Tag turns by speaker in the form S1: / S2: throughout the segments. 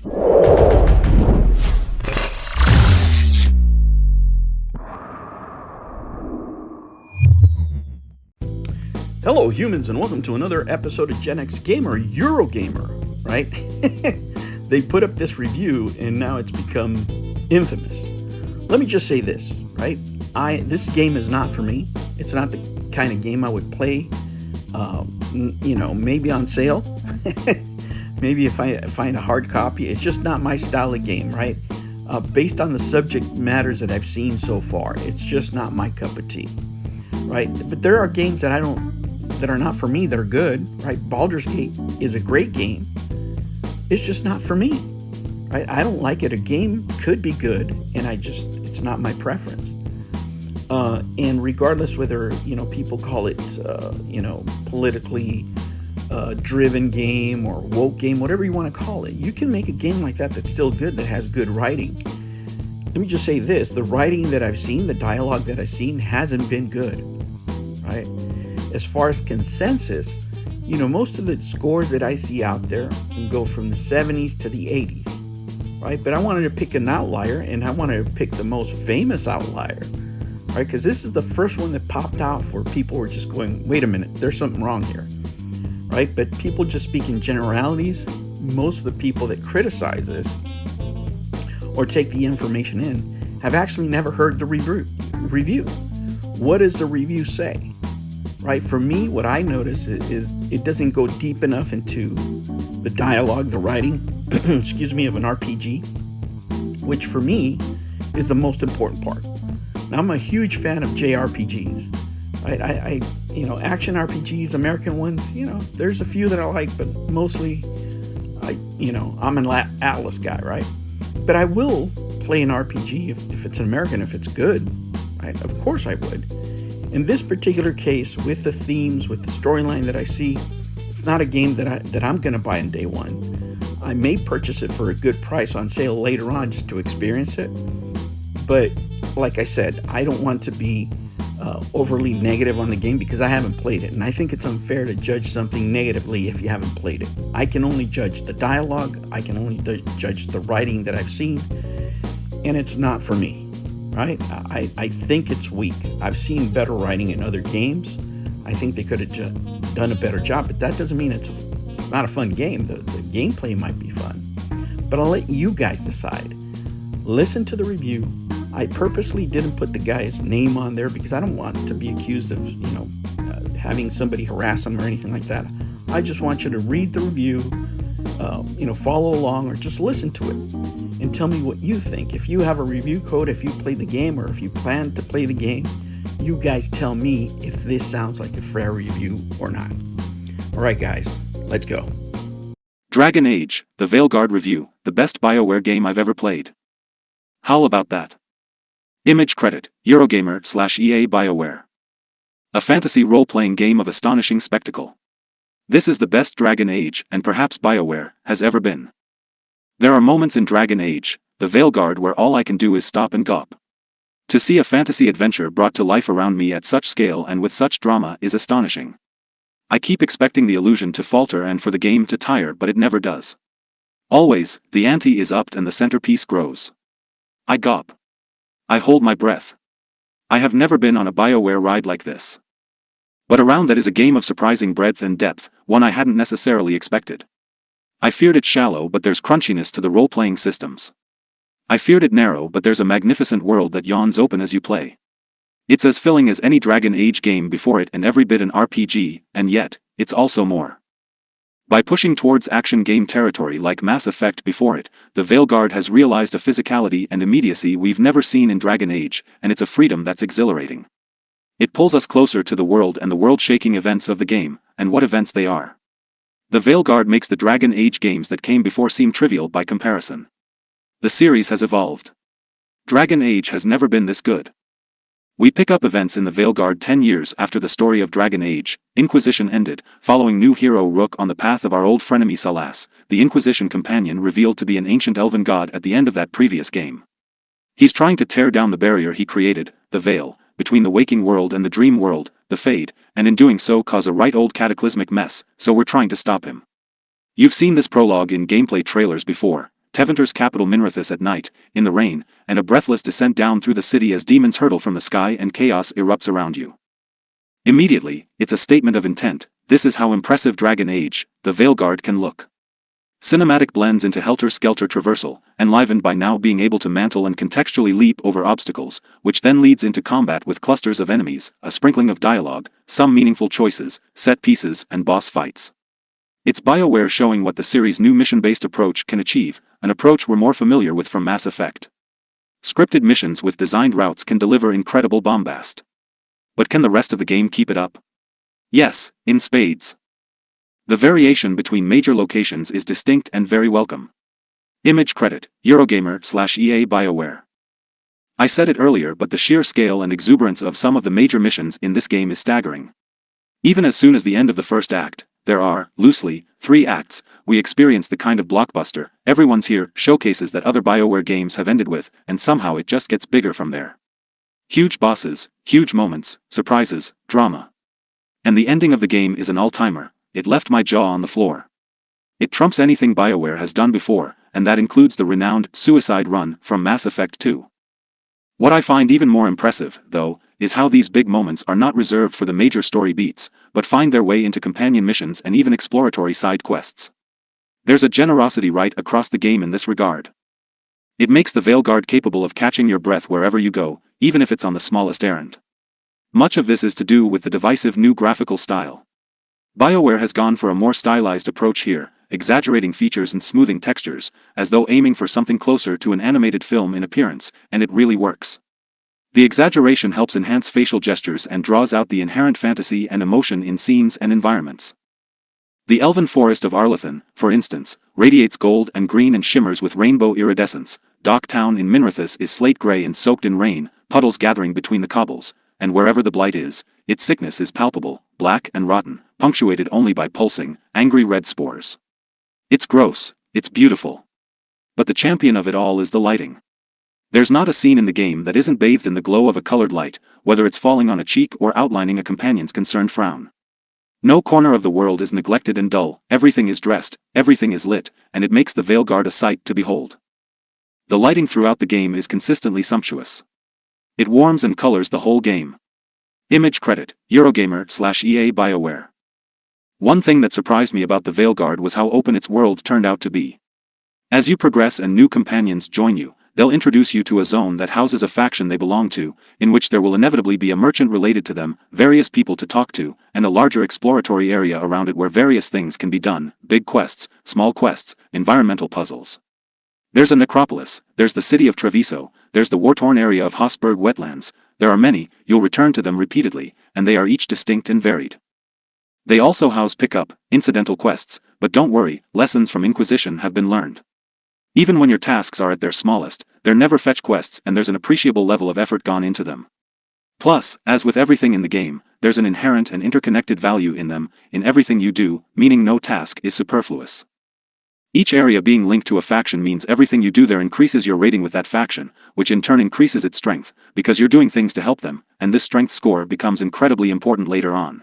S1: Hello humans, and welcome to another episode of Gen X Gamer, Eurogamer, right? They put up this review and now it's become infamous. Let me just say this, right? This game is not for me. It's not the kind of game I would play, maybe on sale. Maybe if I find a hard copy. It's just not my style of game, right? Based on the subject matters that I've seen so far, it's just not my cup of tea, right? But there are games that are not for me that are good, right? Baldur's Gate is a great game. It's just not for me, right? I don't like it. A game could be good, and it's not my preference. And regardless whether, people call it, politically driven game or woke game, whatever you want to call it, you can make a game like that that's still good, that has good writing. Let me just say this, the writing that I've seen, the dialogue that I've seen hasn't been good, right? As far as consensus, most of the scores that I see out there can go from the 70s to the 80s, right? But I wanted to pick an outlier, and I wanted to pick the most famous outlier, right? Because this is the first one that popped out where people were just going, wait a minute, there's something wrong here, right? But people just speak in generalities. Most of the people that criticize this or take the information in have actually never heard the review. What does the review say? Right, for me, what I notice is it doesn't go deep enough into the dialogue, the writing, of an RPG, which for me is the most important part. Now, I'm a huge fan of JRPGs, right? I action RPGs, American ones, there's a few that I like, but mostly, I'm an Atlas guy, right? But I will play an RPG if it's an American, if it's good, right? Of course I would. In this particular case, with the themes, with the storyline that I see, it's not a game that I'm going to buy on day one. I may purchase it for a good price on sale later on just to experience it. But like I said, I don't want to be overly negative on the game because I haven't played it. And I think it's unfair to judge something negatively if you haven't played it. I can only judge the dialogue. I can only judge the writing that I've seen. And it's not for me. Right? I think it's weak. I've seen better writing in other games. I think they could have done a better job, but that doesn't mean it's not a fun game. The gameplay might be fun, but I'll let you guys decide. Listen to the review. I purposely didn't put the guy's name on there because I don't want to be accused of, having somebody harass him or anything like that. I just want you to read the review, follow along or just listen to it and tell me what you think. If you have a review code, if you played the game or if you plan to play the game, you guys tell me if this sounds like a fair review or not. All right, guys, let's go.
S2: Dragon Age, the Vailguard review, the best BioWare game I've ever played. How about that? Image credit, Eurogamer/EA BioWare. A fantasy role-playing game of astonishing spectacle. This is the best Dragon Age, and perhaps BioWare, has ever been. There are moments in Dragon Age, the Vailguard, where all I can do is stop and gawp. To see a fantasy adventure brought to life around me at such scale and with such drama is astonishing. I keep expecting the illusion to falter and for the game to tire, but it never does. Always, the ante is upped and the centerpiece grows. I gawp. I hold my breath. I have never been on a BioWare ride like this. But around that is a game of surprising breadth and depth, one I hadn't necessarily expected. I feared it shallow, but there's crunchiness to the role-playing systems. I feared it narrow, but there's a magnificent world that yawns open as you play. It's as filling as any Dragon Age game before it and every bit an RPG, and yet, it's also more. By pushing towards action game territory like Mass Effect before it, the Vailguard has realized a physicality and immediacy we've never seen in Dragon Age, and it's a freedom that's exhilarating. It pulls us closer to the world and the world-shaking events of the game, and what events they are. The Vailguard makes the Dragon Age games that came before seem trivial by comparison. The series has evolved. Dragon Age has never been this good. We pick up events in the Vailguard 10 years after the story of Dragon Age, Inquisition ended, following new hero Rook on the path of our old frenemy Salas, the Inquisition companion revealed to be an ancient elven god at the end of that previous game. He's trying to tear down the barrier he created, the veil, between the waking world and the dream world, the Fade, and in doing so cause a right old cataclysmic mess, so we're trying to stop him. You've seen this prologue in gameplay trailers before, Tevinter's capital Minrathous at night, in the rain, and a breathless descent down through the city as demons hurtle from the sky and chaos erupts around you. Immediately, it's a statement of intent. This is how impressive Dragon Age, the Vailguard can look. Cinematic blends into helter-skelter traversal, enlivened by now being able to mantle and contextually leap over obstacles, which then leads into combat with clusters of enemies, a sprinkling of dialogue, some meaningful choices, set pieces, and boss fights. It's BioWare showing what the series' new mission-based approach can achieve, an approach we're more familiar with from Mass Effect. Scripted missions with designed routes can deliver incredible bombast. But can the rest of the game keep it up? Yes, in spades. The variation between major locations is distinct and very welcome. Image credit, Eurogamer/EA BioWare. I said it earlier, but the sheer scale and exuberance of some of the major missions in this game is staggering. Even as soon as the end of the first act, there are, loosely, 3 acts, we experience the kind of blockbuster, everyone's here, showcases that other BioWare games have ended with, and somehow it just gets bigger from there. Huge bosses, huge moments, surprises, drama. And the ending of the game is an all-timer. It left my jaw on the floor. It trumps anything BioWare has done before, and that includes the renowned Suicide Run from Mass Effect 2. What I find even more impressive, though, is how these big moments are not reserved for the major story beats, but find their way into companion missions and even exploratory side quests. There's a generosity right across the game in this regard. It makes the Vailguard capable of catching your breath wherever you go, even if it's on the smallest errand. Much of this is to do with the divisive new graphical style. BioWare has gone for a more stylized approach here, exaggerating features and smoothing textures, as though aiming for something closer to an animated film in appearance, and it really works. The exaggeration helps enhance facial gestures and draws out the inherent fantasy and emotion in scenes and environments. The elven forest of Arlathan, for instance, radiates gold and green and shimmers with rainbow iridescence. Dock Town in Minrathous is slate gray and soaked in rain, puddles gathering between the cobbles, and wherever the blight is, its sickness is palpable, black and rotten, punctuated only by pulsing, angry red spores. It's gross, it's beautiful. But the champion of it all is the lighting. There's not a scene in the game that isn't bathed in the glow of a colored light, whether it's falling on a cheek or outlining a companion's concerned frown. No corner of the world is neglected and dull, everything is dressed, everything is lit, and it makes the Vailguard a sight to behold. The lighting throughout the game is consistently sumptuous. It warms and colors the whole game. Image credit, Eurogamer/EA BioWare. One thing that surprised me about the Vailguard was how open its world turned out to be. As you progress and new companions join you, they'll introduce you to a zone that houses a faction they belong to, in which there will inevitably be a merchant related to them, various people to talk to, and a larger exploratory area around it where various things can be done, big quests, small quests, environmental puzzles. There's a necropolis, there's the city of Treviso, there's the war-torn area of Hossberg wetlands. There are many, you'll return to them repeatedly, and they are each distinct and varied. They also house pick-up, incidental quests, but don't worry, lessons from Inquisition have been learned. Even when your tasks are at their smallest, they're never fetch quests and there's an appreciable level of effort gone into them. Plus, as with everything in the game, there's an inherent and interconnected value in them, in everything you do, meaning no task is superfluous. Each area being linked to a faction means everything you do there increases your rating with that faction, which in turn increases its strength, because you're doing things to help them, and this strength score becomes incredibly important later on.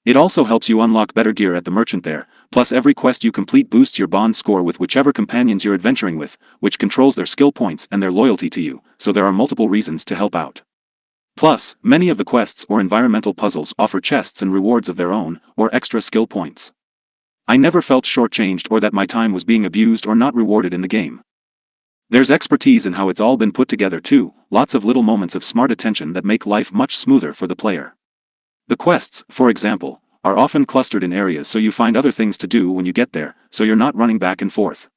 S2: It also helps you unlock better gear at the merchant there, plus every quest you complete boosts your bond score with whichever companions you're adventuring with, which controls their skill points and their loyalty to you, so there are multiple reasons to help out. Plus, many of the quests or environmental puzzles offer chests and rewards of their own, or extra skill points. I never felt shortchanged or that my time was being abused or not rewarded in the game. There's expertise in how it's all been put together too, lots of little moments of smart attention that make life much smoother for the player. The quests, for example, are often clustered in areas so you find other things to do when you get there, so you're not running back and forth.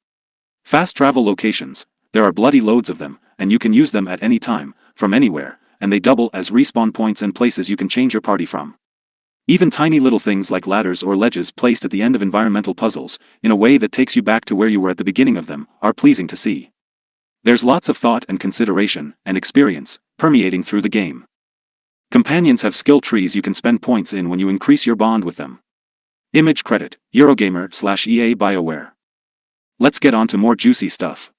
S2: Fast travel locations, there are bloody loads of them, and you can use them at any time, from anywhere, and they double as respawn points and places you can change your party from. Even tiny little things like ladders or ledges placed at the end of environmental puzzles, in a way that takes you back to where you were at the beginning of them, are pleasing to see. There's lots of thought and consideration, and experience, permeating through the game. Companions have skill trees you can spend points in when you increase your bond with them. Image credit, Eurogamer/EA BioWare. Let's get on to more juicy stuff.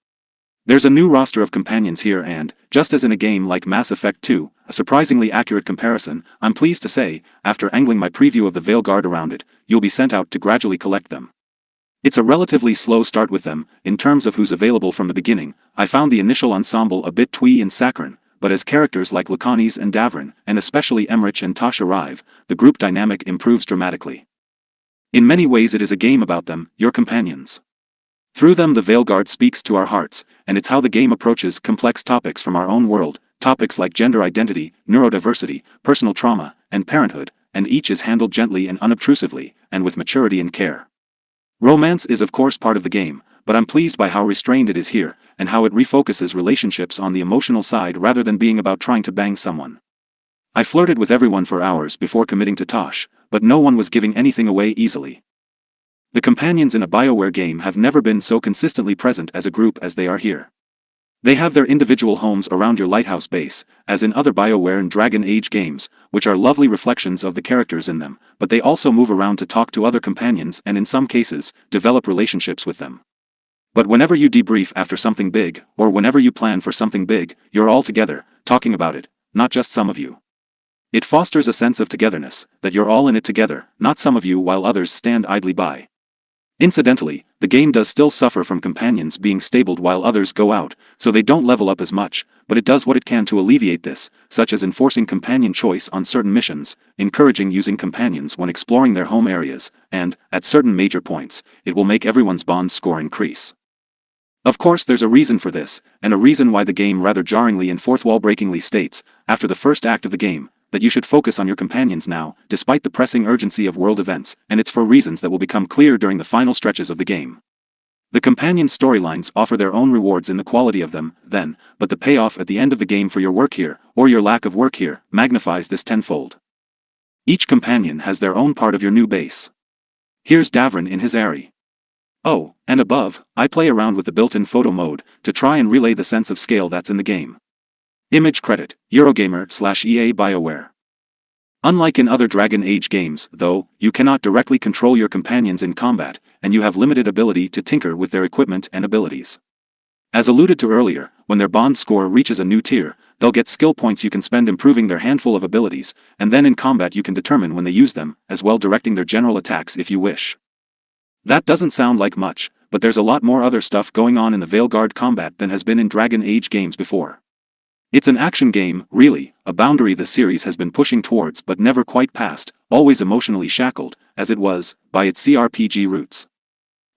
S2: There's a new roster of companions here and, just as in a game like Mass Effect 2, a surprisingly accurate comparison, I'm pleased to say, after angling my preview of the Vailguard around it, you'll be sent out to gradually collect them. It's a relatively slow start with them. In terms of who's available from the beginning, I found the initial ensemble a bit twee and saccharine, but as characters like Lacanis and Davrin, and especially Emmerich and Tosh arrive, the group dynamic improves dramatically. In many ways it is a game about them, your companions. Through them the Vailguard speaks to our hearts, and it's how the game approaches complex topics from our own world, topics like gender identity, neurodiversity, personal trauma, and parenthood, and each is handled gently and unobtrusively, and with maturity and care. Romance is of course part of the game, but I'm pleased by how restrained it is here, and how it refocuses relationships on the emotional side rather than being about trying to bang someone. I flirted with everyone for hours before committing to Tosh, but no one was giving anything away easily. The companions in a BioWare game have never been so consistently present as a group as they are here. They have their individual homes around your lighthouse base, as in other BioWare and Dragon Age games, which are lovely reflections of the characters in them, but they also move around to talk to other companions and in some cases, develop relationships with them. But whenever you debrief after something big, or whenever you plan for something big, you're all together, talking about it, not just some of you. It fosters a sense of togetherness, that you're all in it together, not some of you while others stand idly by. Incidentally, the game does still suffer from companions being stabled while others go out, so they don't level up as much, but it does what it can to alleviate this, such as enforcing companion choice on certain missions, encouraging using companions when exploring their home areas, and, at certain major points, it will make everyone's bond score increase. Of course there's a reason for this, and a reason why the game rather jarringly and fourth-wall-breakingly states, after the first act of the game, that you should focus on your companions now, despite the pressing urgency of world events, and it's for reasons that will become clear during the final stretches of the game. The companion storylines offer their own rewards in the quality of them, then, but the payoff at the end of the game for your work here, or your lack of work here, magnifies this tenfold. Each companion has their own part of your new base. Here's Davrin in his Aerie. Oh, and above, I play around with the built-in photo mode, to try and relay the sense of scale that's in the game. Image credit, Eurogamer/EA BioWare. Unlike in other Dragon Age games, though, you cannot directly control your companions in combat, and you have limited ability to tinker with their equipment and abilities. As alluded to earlier, when their bond score reaches a new tier, they'll get skill points you can spend improving their handful of abilities, and then in combat you can determine when they use them, as well directing their general attacks if you wish. That doesn't sound like much, but there's a lot more other stuff going on in the Vailguard combat than has been in Dragon Age games before. It's an action game, really, a boundary the series has been pushing towards but never quite past, always emotionally shackled, as it was, by its CRPG roots.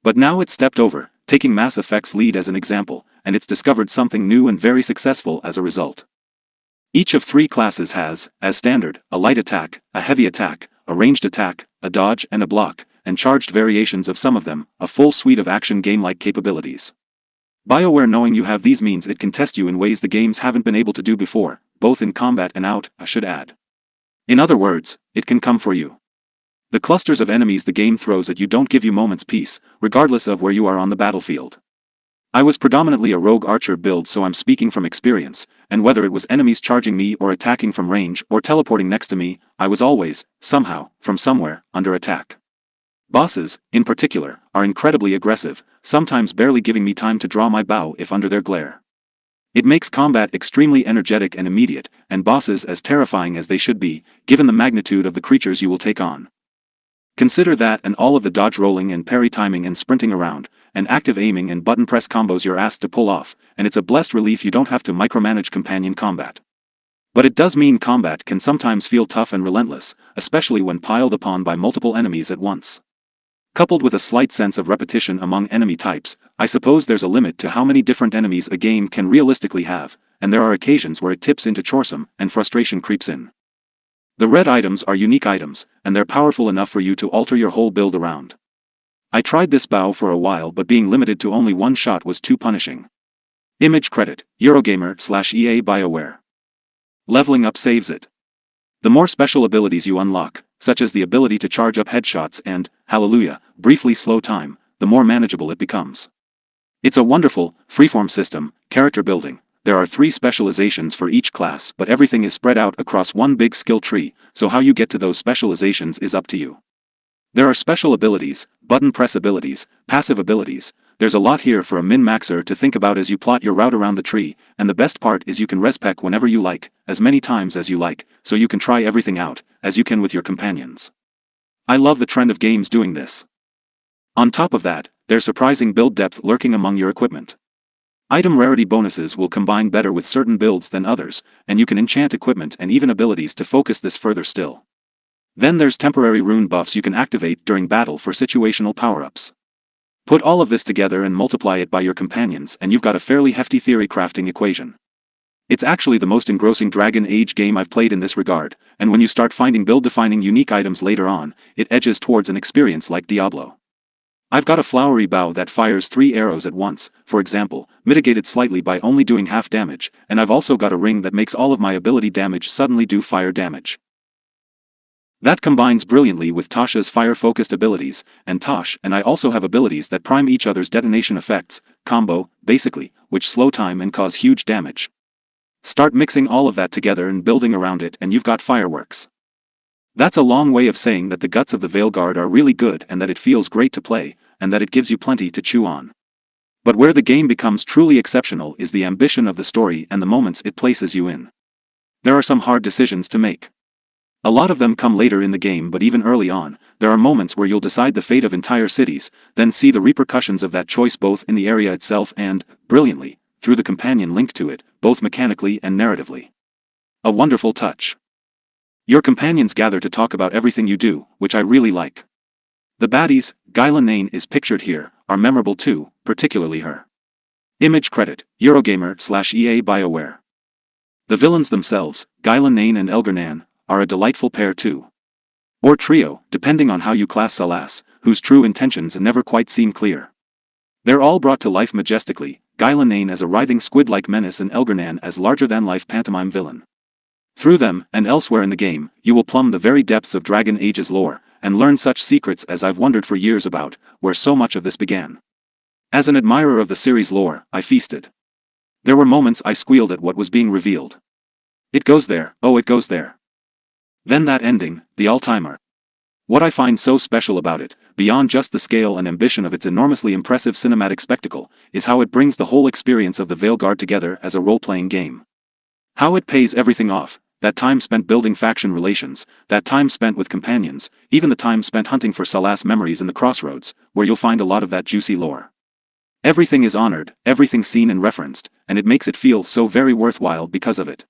S2: But now it's stepped over, taking Mass Effect's lead as an example, and it's discovered something new and very successful as a result. Each of three classes has, as standard, a light attack, a heavy attack, a ranged attack, a dodge and a block, and charged variations of some of them, a full suite of action game-like capabilities. BioWare knowing you have these means it can test you in ways the games haven't been able to do before, both in combat and out, I should add. In other words, it can come for you. The clusters of enemies the game throws at you don't give you moments peace, regardless of where you are on the battlefield. I was predominantly a rogue archer build, so I'm speaking from experience, and whether it was enemies charging me or attacking from range or teleporting next to me, I was always, somehow, from somewhere, under attack. Bosses, in particular, are incredibly aggressive, sometimes barely giving me time to draw my bow if under their glare. It makes combat extremely energetic and immediate, and bosses as terrifying as they should be, given the magnitude of the creatures you will take on. Consider that and all of the dodge rolling and parry timing and sprinting around, and active aiming and button press combos you're asked to pull off, and it's a blessed relief you don't have to micromanage companion combat. But it does mean combat can sometimes feel tough and relentless, especially when piled upon by multiple enemies at once. Coupled with a slight sense of repetition among enemy types, I suppose there's a limit to how many different enemies a game can realistically have, and there are occasions where it tips into choresome, and frustration creeps in. The red items are unique items, and they're powerful enough for you to alter your whole build around. I tried this bow for a while, but being limited to only one shot was too punishing. Image credit, Eurogamer/EA BioWare. Leveling up saves it. The more special abilities you unlock, such as the ability to charge up headshots and, hallelujah, briefly slow time, the more manageable it becomes. It's a wonderful, freeform system, character building. There are 3 specializations for each class, but everything is spread out across one big skill tree, so how you get to those specializations is up to you. There are special abilities, button press abilities, passive abilities. There's a lot here for a min-maxer to think about as you plot your route around the tree, and the best part is you can respec whenever you like, as many times as you like, so you can try everything out, as you can with your companions. I love the trend of games doing this. On top of that, there's surprising build depth lurking among your equipment. Item rarity bonuses will combine better with certain builds than others, and you can enchant equipment and even abilities to focus this further still. Then there's temporary rune buffs you can activate during battle for situational power-ups. Put all of this together and multiply it by your companions and you've got a fairly hefty theory crafting equation. It's actually the most engrossing Dragon Age game I've played in this regard, and when you start finding build-defining unique items later on, it edges towards an experience like Diablo. I've got a flowery bow that fires 3 arrows at once, for example, mitigated slightly by only doing half damage, and I've also got a ring that makes all of my ability damage suddenly do fire damage. That combines brilliantly with Tasha's fire-focused abilities, and Tosh and I also have abilities that prime each other's detonation effects, combo, basically, which slow time and cause huge damage. Start mixing all of that together and building around it and you've got fireworks. That's a long way of saying that the guts of the Vailguard are really good and that it feels great to play, and that it gives you plenty to chew on. But where the game becomes truly exceptional is the ambition of the story and the moments it places you in. There are some hard decisions to make. A lot of them come later in the game, but even early on, there are moments where you'll decide the fate of entire cities, then see the repercussions of that choice both in the area itself and, brilliantly, through the companion linked to it, both mechanically and narratively. A wonderful touch. Your companions gather to talk about everything you do, which I really like. The baddies, Guyla Nain is pictured here, are memorable too, particularly her. Image credit, Eurogamer/EA BioWare. The villains themselves, Guyla Nain and Elgarnan, are a delightful pair too. Or trio, depending on how you class Salas, whose true intentions never quite seem clear. They're all brought to life majestically, Guyla Nain as a writhing squid-like menace and Elgarnan as larger-than-life pantomime villain. Through them, and elsewhere in the game, you will plumb the very depths of Dragon Age's lore, and learn such secrets as I've wondered for years about, where so much of this began. As an admirer of the series' lore, I feasted. There were moments I squealed at what was being revealed. It goes there, oh it goes there. Then that ending, the all-timer. What I find so special about it, beyond just the scale and ambition of its enormously impressive cinematic spectacle, is how it brings the whole experience of the Vailguard together as a role-playing game. How it pays everything off, that time spent building faction relations, that time spent with companions, even the time spent hunting for Salas memories in the crossroads, where you'll find a lot of that juicy lore. Everything is honored, everything seen and referenced, and it makes it feel so very worthwhile because of it.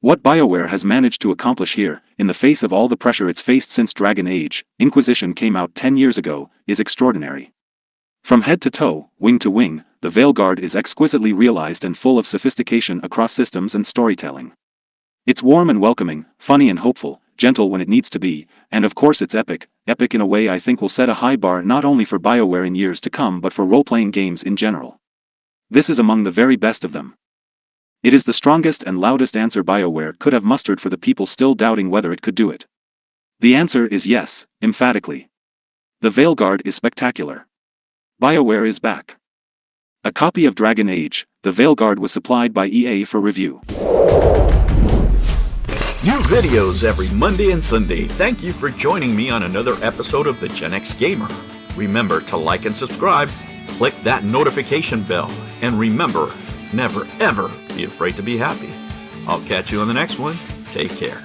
S2: What BioWare has managed to accomplish here, in the face of all the pressure it's faced since Dragon Age Inquisition came out 10 years ago, is extraordinary. From head to toe, wing to wing, the Vailguard is exquisitely realized and full of sophistication across systems and storytelling. It's warm and welcoming, funny and hopeful, gentle when it needs to be, and of course it's epic in a way I think will set a high bar not only for BioWare in years to come but for role-playing games in general. This is among the very best of them. It is the strongest and loudest answer BioWare could have mustered for the people still doubting whether it could do it. The answer is yes, emphatically. The Vailguard is spectacular. BioWare is back. A copy of Dragon Age, the Vailguard was supplied by EA for review.
S3: New videos every Monday and Sunday. Thank you for joining me on another episode of the Gen X Gamer. Remember to like and subscribe, click that notification bell, and remember, never ever be afraid to be happy. I'll catch you on the next one. Take care.